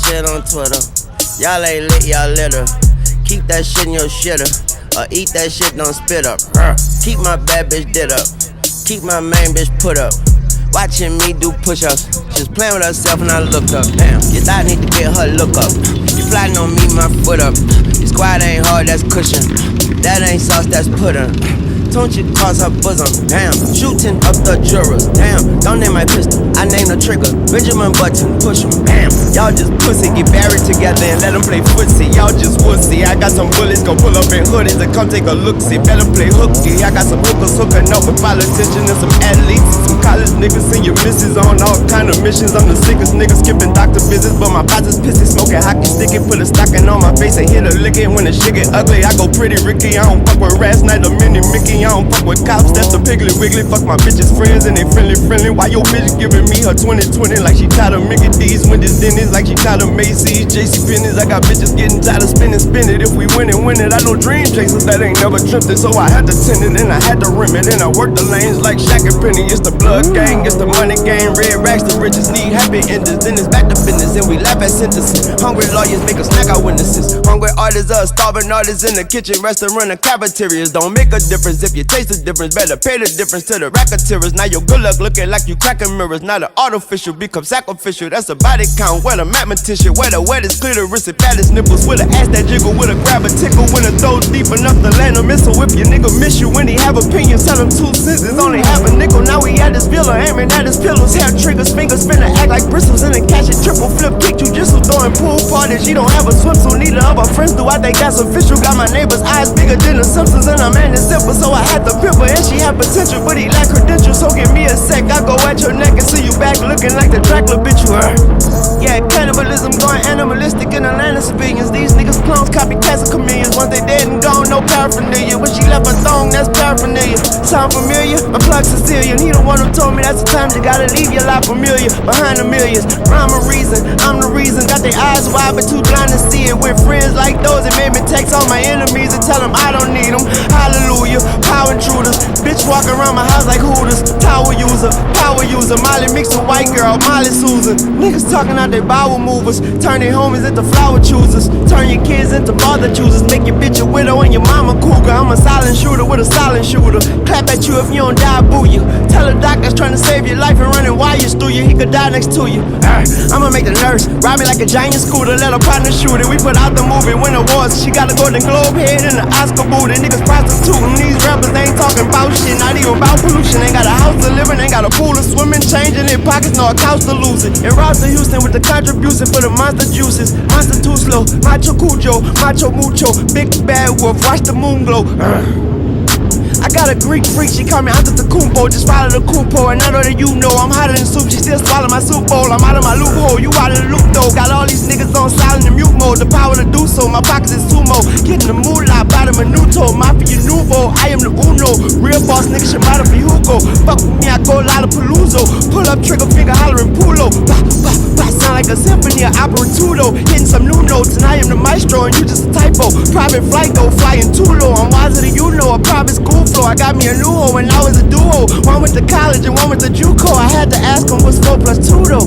shit on Twitter. Y'all ain't lit, y'all litter. Keep that shit in your shitter. Or eat that shit, don't spit up. Keep my bad bitch did up. Keep my main bitch put up. Watching me do push-ups. She's playing with herself and I looked up. Damn, your thought need to get her look up. You plotting on me, my foot up. Your squad ain't hard, that's cushion. That ain't sauce, that's pudding. Don't you cross her bosom, damn. Shooting up the jurors, damn. Don't name my pistol, I name the trigger. Benjamin Button, push him, bam. Y'all just pussy, get buried together and let them play footsie. Y'all just wussy. I got some bullets, gon' pull up in hoodies and come take a look-see. Better play hooky. I got some hookers hooking up with politicians and some athletes. Some college niggas and your misses on all kind of missions. I'm the sickest nigga skipping doctor visits, but my boss is pissy. Smoking hockey sticky, put a stocking on my face and hit a lick it. When the shit get ugly, I go pretty Ricky. I don't fuck with rats, night a mini Mickey. I don't fuck with cops, that's the Piggly Wiggly. Fuck my bitches friends and they friendly. Why your bitch giving me her 2020 like she tired of Mickey D's? Wendy's Denny's like she tired of Macy's. JC Penney's, I got bitches getting tired of spin it. If we win it, I know dream chasers that ain't never dreamt it. So I had to tend it and I had to rim it. And I worked the lanes like Shaq and Penny. It's the blood gang, it's the money game. Red racks, the riches need happy endings. Then it's back to business and we laugh at sentences. Hungry lawyers make us snack our witnesses. Hungry artists are starving artists in the kitchen, restaurant, and cafeterias. Don't make a difference if you taste the difference. Better pay the difference to the racketeers. Now your good luck looking like you cracking mirrors. Now the artificial become sacrificial. That's a body count. Where the mathematician, where the wettest clitoris and fattest nipples. With a ass that jiggle, with a grab a tickle. When it throws deep enough to land a missile. If your nigga miss you when he have opinions, tell him 2 cents is only half a nickel. Now we at this villa, aiming at his pillows. Hair triggers, fingers finna act like bristles. And then catch it, triple flip, kick jujitsu. Throwing pool parties, she don't have a swimsuit. Neither of her friends do, I think that's official. Got my neighbor's eyes bigger than the Simpsons. And I'm in the simple, so I had to pimp her. And she had potential, but he lack credentials. So give me a sec, I go at your neck and see you back looking like the Dracula bitch you heard. Yeah, cannibalism going animalistic in Atlanta civilians. These niggas clones, copycats and chameleons. Once they dead and gone, no paraphernalia. When she left her thong, that's paraphernalia. Sound familiar? My plug Sicilian. He the one who told me that's the time you gotta leave your life familiar. Behind the millions, rhyme a reason, I'm the reason. Got their eyes wide but too blind to see it. With friends like those, it made me text all my enemies and tell them I don't need them. Hallelujah, power intruders. Bitch walking around my house like Hooters. Power user, Molly mixing white girl, Molly Susan. Niggas talking out they bowel movers. Turn their homies into flower choosers. Turn your kids into mother choosers. Make your bitch a widow and your mama cougar. I'm a silent shooter with a silent shooter. Clap at you if you don't die, boo you. Tell the doctor's trying to save your life and running wires through you. He could die next to you. I'ma make the nurse ride me like a giant scooter. Let her partner shoot it. We put out the movie, win awards. She got a Golden Globe head and an Oscar booty. Niggas prostituting. These rappers ain't talking about shit. Not even about pollution. Ain't got a house to live in. Ain't got a pool to swim in. Changing their pockets, no a couch to lose it. And Ross to Houston with the contribution for the monster juices. Monster too slow, macho cujo, macho mucho. Big bad wolf, watch the moon glow. I got a Greek freak, she call me Antetokounmpo. Just follow the Kumpo, and I know that you know I'm hotter than soup. She still swallow my soup bowl, I'm out of my loophole. You out of the loop though, got all these niggas on silent and mute mode. The power to do so, my pockets is sumo. Getting the moolah, bottom Minuto. Mafia Nuvo, I am the Uno. Real boss nigga, Shimada for Hugo. Fuck with me, I go Lollapalooza. Pull up, trigger finger, hollering Pulo. Sound like a symphony, an opera tudo. Hitting some new notes, and I am the maestro, and you just a typo. Private flight though, flying too low. I'm wiser than you know, a private school flow. I got me a new hoe and I was a duo. One went to college and one went to JUCO. I had to ask him what's 4 + 2 though.